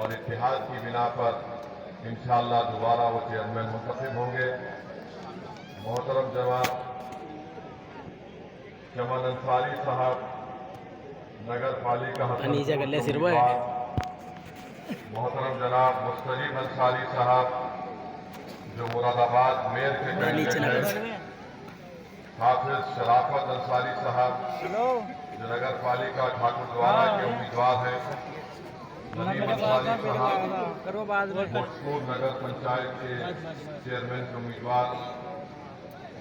اور اتحاد کی بنا پر انشاءاللہ دوبارہ وہ چیئرمین منتخب ہوں گے۔ محترم جناب چمن انصاری صاحب نگر پالیکا حسنپور کے امیدوار، محترم جناب مستجیب انصاری صاحب جو مراد آباد میئر کے کینڈیڈیٹ ہیں، حافظ شرافت انصاری صاحب جو نگر پالیکا ٹھاکر دوارا کے امیدوار ہیں، ندیم انصاری صاحب مشکور نگر پنچایت کے چیئرمین کے امیدوار،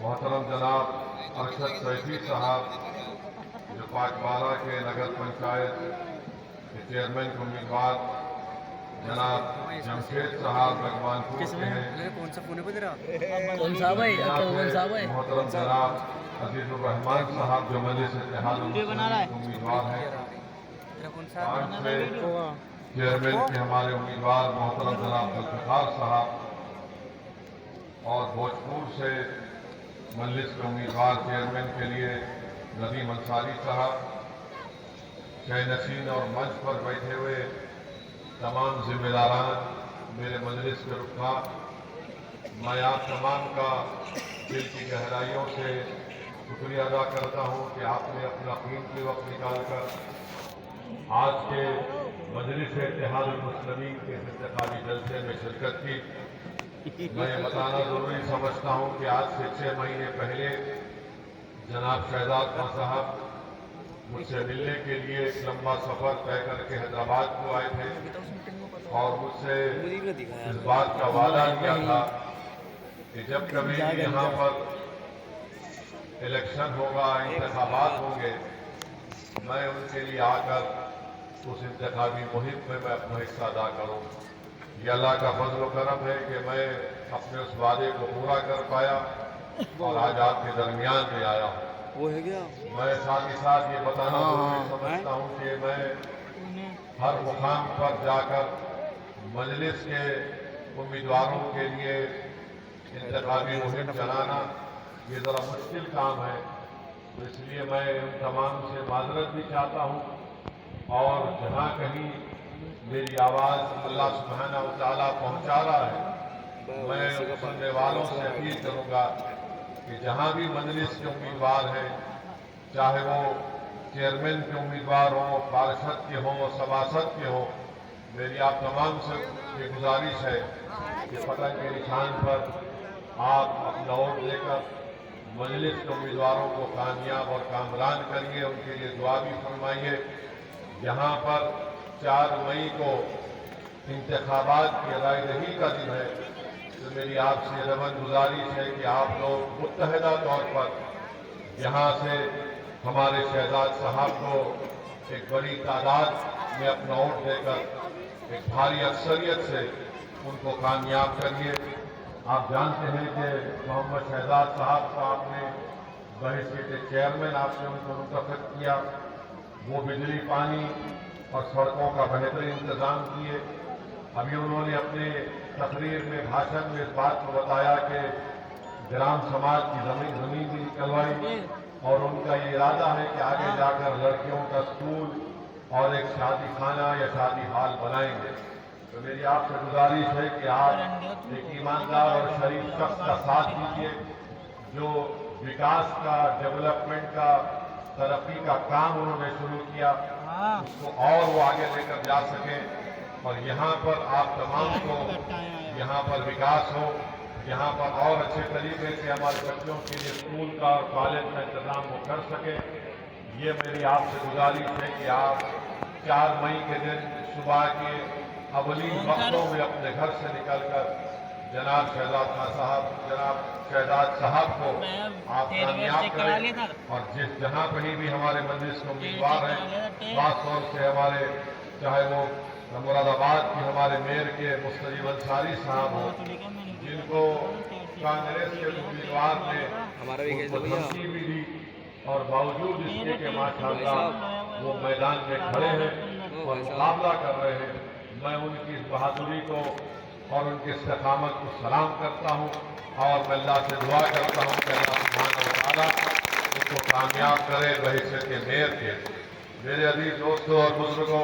محترم جناب ارشد سیفی صاحب جو پاکبارہ کے نگر پنچایت کے چیئرمین کے امیدوار، جناب جمشید صاحب رغمان پور کے ہیں، محترم جناب عزیز الرحمان صاحب جو مجلس اتحاد المسلمین کے امیدوار ہیں، چیئرمین کے ہمارے امیدوار محترم جناب ذوالفقار صاحب، اور بھوجپور سے مجلس کے امیدوار چیئرمین کے لیے ندیم انصاری صاحب، شہ نشین اور منچ پر بیٹھے ہوئے تمام ذمہ داران، میرے مجلس کے رکن، میں آپ تمام کا دل کی گہرائیوں سے شکریہ ادا کرتا ہوں کہ آپ نے اپنا قیمتی وقت نکال کر آج کے مجلس اتحاد المسلمین کے انتخابی جلسے میں شرکت کی۔ میں یہ بتانا ضروری سمجھتا ہوں کہ آج سے 6 مہینے پہلے جناب شہزاد خان صاحب مجھ سے ملنے کے لیے ایک لمبا سفر طے کر کے حیدرآباد کو آئے تھے اور مجھ سے اس بات کا وعدہ کیا تھا کہ جب کبھی یہاں پر الیکشن ہوگا، انتخابات ہوں گے، میں ان کے لیے آ کر اس انتخابی مہم میں اپنا حصہ ادا کروں۔ یہ اللہ کا فضل و کرم ہے کہ میں اپنے اس وعدے کو پورا کر پایا اور آج آپ کے درمیان میں آیا ہوں۔ میں ساتھ ہی ساتھ یہ بتانا ضروری سمجھتا ہوں کہ میں ہر مقام پر جا کر مجلس کے امیدواروں کے لیے انتخابی مہم چلانا یہ ذرا مشکل کام ہے، اس لیے میں ان تمام سے معذرت بھی چاہتا ہوں، اور جہاں کہیں میری آواز اللہ سبحانہ و تعالیٰ پہنچا رہا ہے، میں سننے والوں سے اپیل کروں گا کہ جہاں بھی مجلس کے امیدوار ہیں، چاہے وہ چیئرمین کے امیدوار ہوں، پارشد کے ہوں، سباسد کے ہوں، میری آپ تمام سے یہ گزارش ہے کہ پتنگ کے نشان پر آپ اپنا ووٹ دے کر مجلس کے امیدواروں کو کامیاب اور کامران کریے، ان کے لیے دعا بھی فرمائیے۔ یہاں پر 4 مئی کو انتخابات کی رائے دہی کا دن ہے، تو میری آپ سے رغبت گزارش ہے کہ آپ لوگ متحدہ طور پر یہاں سے ہمارے شہزاد صاحب کو ایک بڑی تعداد میں اپنا ووٹ دے کر ایک بھاری اکثریت سے ان کو کامیاب کریے۔ آپ جانتے ہیں کہ محمد شہزاد صاحب کو آپ نے بحیثیت چیئرمین آپ نے ان کو منتخب کیا، وہ بجلی، پانی اور سڑکوں کا بہترین انتظام کیے۔ ابھی انہوں نے اپنے تقریر میں بھاشن میں اس بات کو بتایا کہ گرام سماج کی زمین بھی نکلوائی، اور ان کا یہ ارادہ ہے کہ آگے جا کر لڑکیوں کا اسکول اور ایک شادی خانہ یا شادی ہال بنائیں گے۔ تو میری آپ سے گزارش ہے کہ آپ ایک ایماندار اور شریف شخص کا ساتھ دیجیے، جو وکاس کا، ڈیولپمنٹ کا، ترقی کا کام انہوں نے شروع کیا، اس کو اور وہ آگے لے کر جا سکیں، اور یہاں پر آپ تمام کو یہاں پر وکاس ہو، یہاں پر اور اچھے طریقے سے ہمارے بچوں کے لیے اسکول کا اور کالج کا انتظام وہ کر سکیں۔ یہ میری آپ سے گزارش ہے کہ آپ 4 مئی کے دن صبح کے اولین وقتوں میں اپنے گھر سے نکل کر جناب شہزاد خان صاحب، جناب شہزاد صاحب کو آپ کامیاب کریں، اور جہاں کہیں بھی ہمارے مجلس کے امیدوار ہیں، خاص طور سے ہمارے چاہے وہ مراد آباد کی ہمارے میئر کے مستجیب انصاری صاحب ہوں، جن کو کانگریس کے امیدوار نے ان کو دھمکی بھی دی، اور باوجود اس کے کہ ماشاءاللہ وہ میدان میں کھڑے ہیں اور مقابلہ کر رہے ہیں، میں ان کی اس بہادری کو اور ان کی استقامت کو سلام کرتا ہوں، اور میں اللہ سے دعا کرتا ہوں کہ اللہ سبحانہ و تعالیٰ ان کو کامیاب کرے بحیثیت میئر کے۔ میرے عزیز دوستوں اور بزرگوں،